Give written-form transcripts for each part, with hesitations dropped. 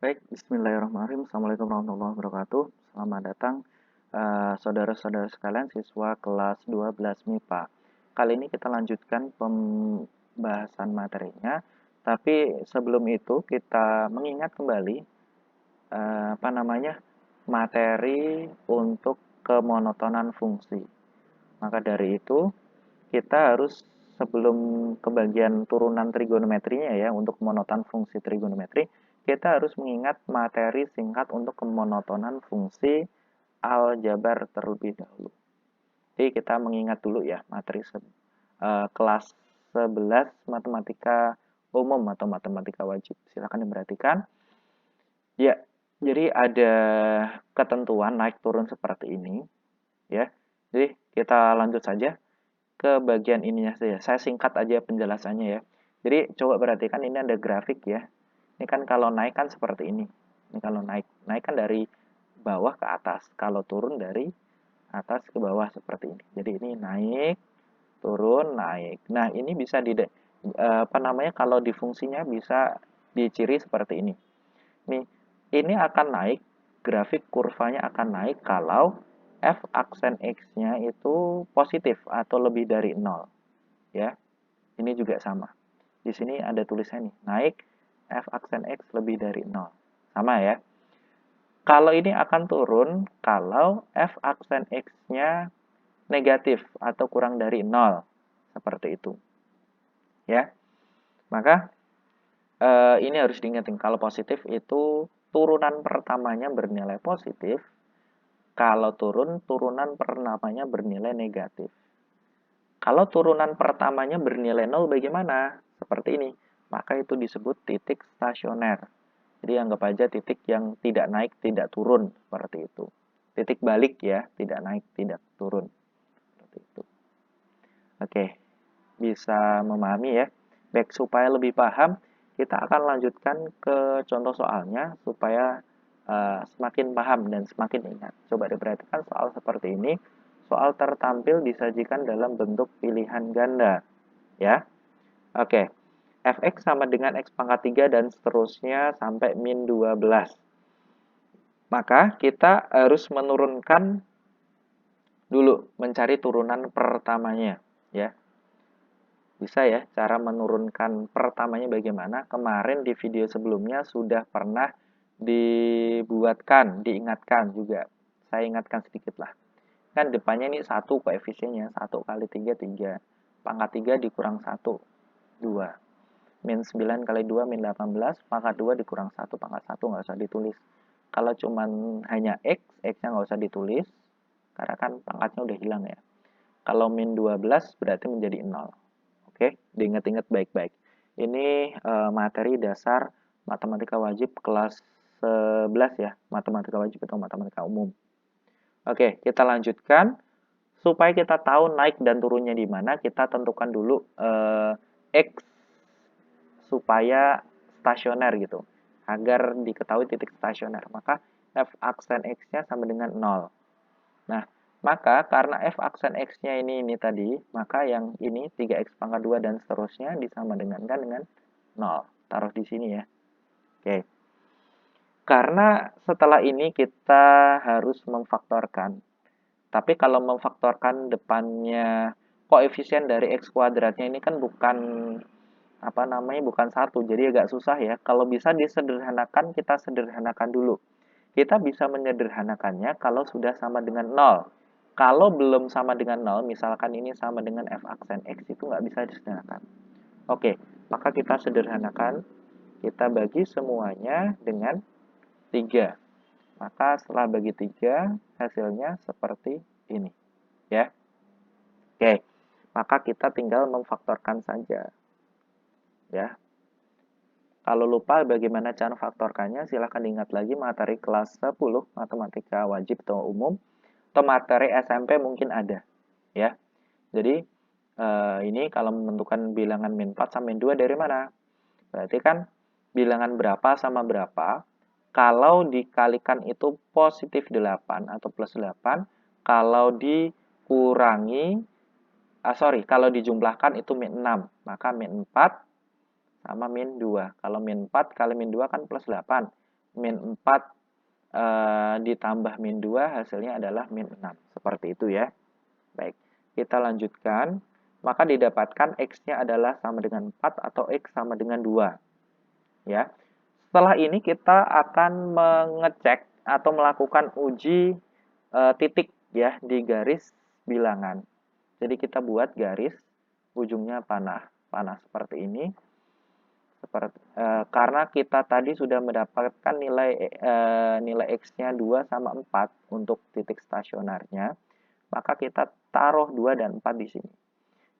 Baik, bismillahirrahmanirrahim. Assalamualaikum warahmatullahi wabarakatuh. Selamat datang saudara-saudara sekalian siswa kelas 12 MIPA. Kali ini kita lanjutkan pembahasan materinya, tapi sebelum itu kita mengingat kembali materi untuk kemonotonan fungsi. Maka dari itu, kita harus sebelum ke bagian turunan trigonometrinya ya, untuk monoton fungsi trigonometri, kita harus mengingat materi singkat untuk kemonotonan fungsi aljabar terlebih dahulu. Jadi kita mengingat dulu ya materi kelas 11 matematika umum atau matematika wajib. Silakan diperhatikan. Ya, jadi ada ketentuan naik turun seperti ini ya. Jadi kita lanjut saja ke bagian ininya saja. Saya singkat aja penjelasannya ya. Jadi coba perhatikan ini ada grafik ya. Ini kan kalau naik kan seperti ini. Ini kalau naik, naik kan dari bawah ke atas. Kalau turun dari atas ke bawah seperti ini. Jadi ini naik, turun, naik. Nah, ini bisa kalau di fungsinya bisa diciri seperti ini. Ini akan naik, grafik kurvanya akan naik kalau f aksen x-nya itu positif atau lebih dari 0. Ya. Ini juga sama. Di sini ada tulisan nih, naik f aksen x lebih dari 0. Sama ya. Kalau ini akan turun kalau f aksen x-nya negatif atau kurang dari 0. Seperti itu. Ya. Maka ini harus diingatin, kalau positif itu turunan pertamanya bernilai positif, kalau turun, turunan pertamanya bernilai negatif. Kalau turunan pertamanya bernilai 0 bagaimana? Seperti ini. Maka itu disebut titik stasioner. Jadi anggap aja titik yang tidak naik, tidak turun. Seperti itu. Titik balik ya, tidak naik, tidak turun. Seperti itu. Oke, bisa memahami ya. Baik, supaya lebih paham, kita akan lanjutkan ke contoh soalnya supaya semakin paham dan semakin ingat. Coba diperhatikan soal seperti ini. Soal tertampil disajikan dalam bentuk pilihan ganda. Ya, oke. Fx sama dengan x pangkat 3 dan seterusnya sampai min 12. Maka kita harus menurunkan dulu, mencari turunan pertamanya. Ya, bisa ya, cara menurunkan pertamanya bagaimana. Kemarin di video sebelumnya sudah pernah diingatkan juga. Saya ingatkan sedikit lah. Kan depannya ini 1 koefisiennya, 1 kali 3, 3. Pangkat 3 dikurang 1, 2. Min 9 kali 2, min 18. Pangkat 2 dikurang 1, pangkat 1 nggak usah ditulis. Kalau cuman hanya x, x-nya nggak usah ditulis, karena kan pangkatnya udah hilang ya. Kalau min 12 berarti menjadi 0. Oke, diingat-ingat baik-baik. Ini materi dasar matematika wajib kelas 11 ya, matematika wajib atau matematika umum. Oke, kita lanjutkan. Supaya kita tahu naik dan turunnya di mana, kita tentukan dulu x supaya stasioner gitu. Agar diketahui titik stasioner, maka f aksen x-nya sama dengan 0. Nah, maka karena f aksen x-nya ini tadi, maka yang ini 3x pangkat 2 dan seterusnya disama dengan 0. Taruh di sini ya. Oke. Karena setelah ini kita harus memfaktorkan. Tapi kalau memfaktorkan depannya koefisien dari x kuadratnya ini kan bukan bukan 1, jadi agak susah ya. Kalau bisa disederhanakan, kita sederhanakan dulu. Kita bisa menyederhanakannya kalau sudah sama dengan 0. Kalau belum sama dengan 0, misalkan ini sama dengan f aksen x, itu nggak bisa disederhanakan. Oke, maka kita sederhanakan. Kita bagi semuanya dengan 3. Maka setelah bagi 3, hasilnya seperti ini. Ya. Oke, maka kita tinggal memfaktorkan saja. Ya. Kalau lupa bagaimana cara faktorkannya, silahkan diingat lagi materi kelas 10 matematika wajib atau umum, atau materi SMP mungkin ada. Ya. Jadi ini kalau menentukan bilangan min 4 sama min 2 dari mana? Berarti kan bilangan berapa sama berapa, kalau dikalikan itu positif 8 atau plus 8, kalau dikurangi, kalau dijumlahkan itu min 6, maka min 4 sama min 2. Kalau min 4 kali min 2 kan plus 8. min 4 ditambah min 2 hasilnya adalah min 6. Seperti itu ya. Baik, kita lanjutkan. Maka didapatkan X-nya adalah sama dengan 4 atau X sama dengan 2. Ya. Setelah ini kita akan mengecek atau melakukan uji titik ya di garis bilangan. Jadi kita buat garis ujungnya panah seperti ini. Karena kita tadi sudah mendapatkan nilai X-nya 2 sama 4 untuk titik stasionernya, maka kita taruh 2 dan 4 di sini.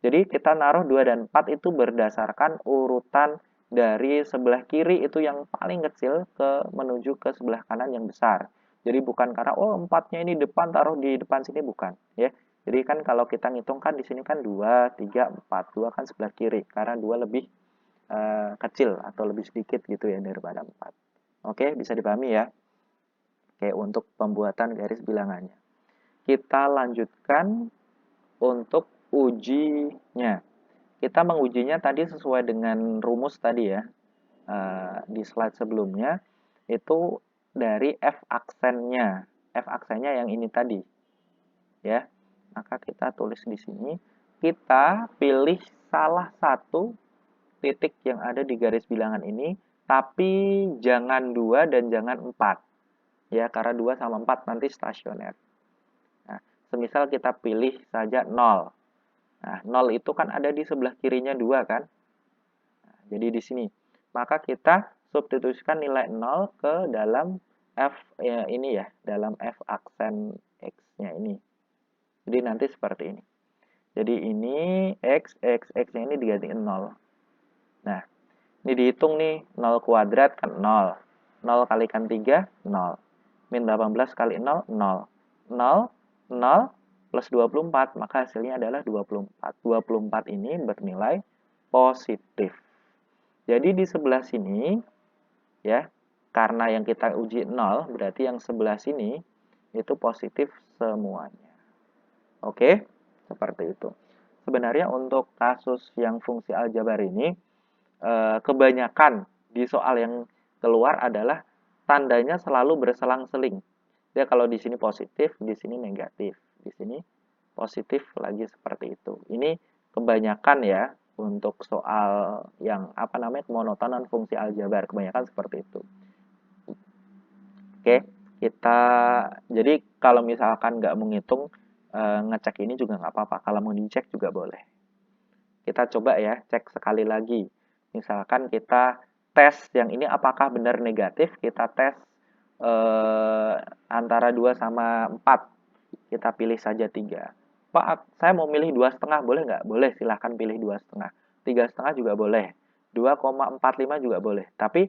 Jadi kita naruh 2 dan 4 itu berdasarkan urutan dari sebelah kiri itu yang paling kecil menuju ke sebelah kanan yang besar. Jadi bukan karena 4-nya ini depan taruh di depan sini, bukan ya. Jadi kan kalau kita ngitung kan di sini kan 2, 3, 4. 2 kan sebelah kiri karena 2 lebih kecil atau lebih sedikit gitu ya daripada 4. Oke, bisa dipahami ya. Oke, untuk pembuatan garis bilangannya. Kita lanjutkan untuk ujinya. Kita mengujinya tadi sesuai dengan rumus tadi ya. Di slide sebelumnya itu dari F aksennya. F aksennya yang ini tadi. Ya. Maka kita tulis di sini. Kita pilih salah satu titik yang ada di garis bilangan ini, tapi jangan 2 dan jangan 4. Ya, karena 2 sama 4 nanti stasioner. Nah, semisal kita pilih saja 0. Nah, 0 itu kan ada di sebelah kirinya 2 kan? Nah, jadi di sini. Maka kita substitusikan nilai 0 ke dalam F ya, ini ya, dalam F aksen X-nya ini. Jadi nanti seperti ini. Jadi ini X-nya ini digantiin 0. Nah, ini dihitung nih, 0 kuadrat kan 0. 0 kalikan 3, 0. Min 18 kali 0, 0. 0, 0 plus 24, maka hasilnya adalah 24. 24 ini bernilai positif. Jadi di sebelah sini, ya, karena yang kita uji 0, berarti yang sebelah sini itu positif semuanya. Oke, seperti itu. Sebenarnya untuk kasus yang fungsi aljabar ini, kebanyakan di soal yang keluar adalah tandanya selalu berselang-seling. Dia kalau di sini positif, di sini negatif, di sini positif lagi seperti itu. Ini kebanyakan ya untuk soal yang monotonan fungsi aljabar, kebanyakan seperti itu. Oke, kita jadi kalau misalkan nggak menghitung ngecek ini juga nggak apa-apa. Kalau mau dicek juga boleh. Kita coba ya, cek sekali lagi. Misalkan kita tes yang ini apakah benar negatif, kita tes antara 2 sama 4. Kita pilih saja 3. Pak, saya mau milih 2,5, boleh nggak? Boleh, silahkan pilih 2,5. 3,5 juga boleh. 2,45 juga boleh. Tapi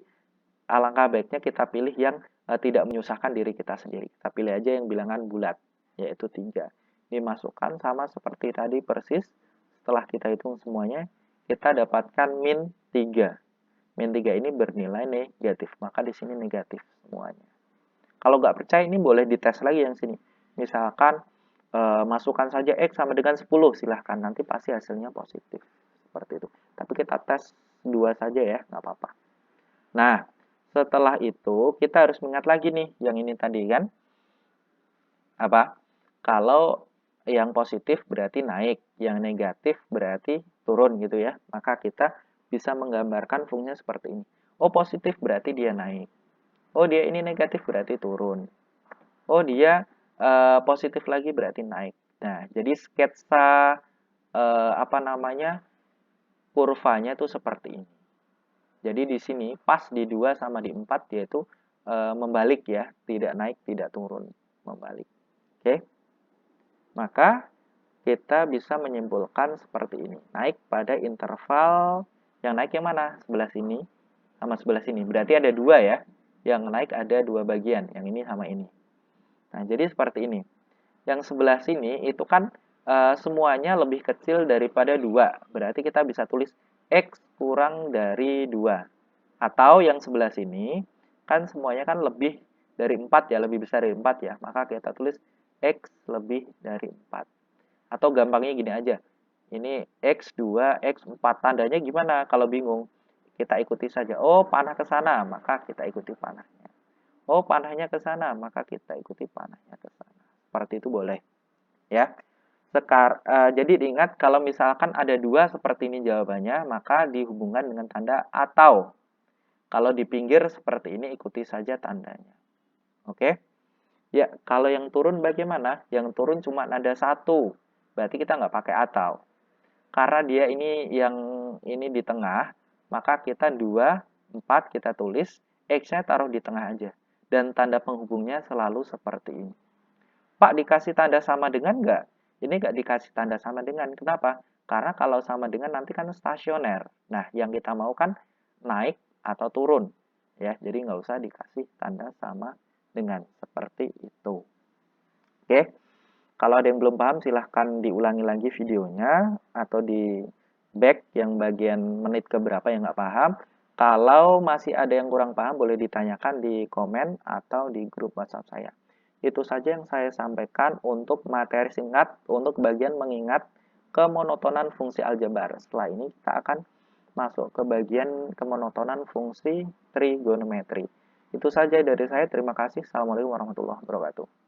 alangkah baiknya kita pilih yang tidak menyusahkan diri kita sendiri. Kita pilih aja yang bilangan bulat, yaitu 3. Dimasukkan sama seperti tadi persis. Setelah kita hitung semuanya, kita dapatkan min 3. Min 3 ini bernilai negatif, maka di sini negatif semuanya. Kalau nggak percaya, ini boleh dites lagi yang sini. Misalkan masukkan saja X sama dengan 10, silahkan. Nanti pasti hasilnya positif. Seperti itu. Tapi kita tes 2 saja ya, nggak apa-apa. Nah, setelah itu kita harus mengingat lagi nih, yang ini tadi kan. Apa? Kalau yang positif berarti naik, yang negatif berarti turun gitu ya. Maka kita bisa menggambarkan fungsinya seperti ini. Oh, positif berarti dia naik. Oh, dia ini negatif berarti turun. Oh, dia positif lagi berarti naik. Nah, jadi sketsa kurvanya itu seperti ini. Jadi di sini pas di 2 sama di 4 yaitu membalik ya, tidak naik, tidak turun, membalik. Oke. Maka kita bisa menyimpulkan seperti ini. Naik pada interval, yang naik yang mana? Sebelah sini sama sebelah sini. Berarti ada 2 ya. Yang naik ada 2 bagian, yang ini sama ini. Nah, jadi seperti ini. Yang sebelah sini itu kan semuanya lebih kecil daripada 2. Berarti kita bisa tulis X kurang dari 2. Atau yang sebelah sini kan semuanya kan lebih dari 4 ya, lebih besar dari 4 ya. Maka kita tulis X lebih dari 4. Atau gampangnya gini aja. Ini X2, X4. Tandanya gimana kalau bingung? Kita ikuti saja. Oh, panah ke sana, maka kita ikuti panahnya. Oh, panahnya ke sana, maka kita ikuti panahnya ke sana. Seperti itu boleh, ya. Jadi diingat kalau misalkan ada dua seperti ini jawabannya, maka dihubungkan dengan tanda atau. Kalau di pinggir seperti ini, ikuti saja tandanya. Oke? Ya, kalau yang turun bagaimana? Yang turun cuma ada satu. Berarti kita nggak pakai atau. Karena dia ini yang ini di tengah, maka kita 2, 4 kita tulis, X-nya taruh di tengah aja. Dan tanda penghubungnya selalu seperti ini. Pak, dikasih tanda sama dengan nggak? Ini nggak dikasih tanda sama dengan. Kenapa? Karena kalau sama dengan nanti kan stasioner. Nah, yang kita mau kan naik atau turun. Ya, jadi nggak usah dikasih tanda sama dengan. Seperti itu. Oke, kalau ada yang belum paham silahkan diulangi lagi videonya atau di back yang bagian menit keberapa yang nggak paham. Kalau masih ada yang kurang paham boleh ditanyakan di komen atau di grup WhatsApp saya. Itu saja yang saya sampaikan untuk materi singkat untuk bagian mengingat kemonotonan fungsi aljabar. Setelah ini kita akan masuk ke bagian kemonotonan fungsi trigonometri. Itu saja dari saya. Terima kasih. Assalamualaikum warahmatullahi wabarakatuh.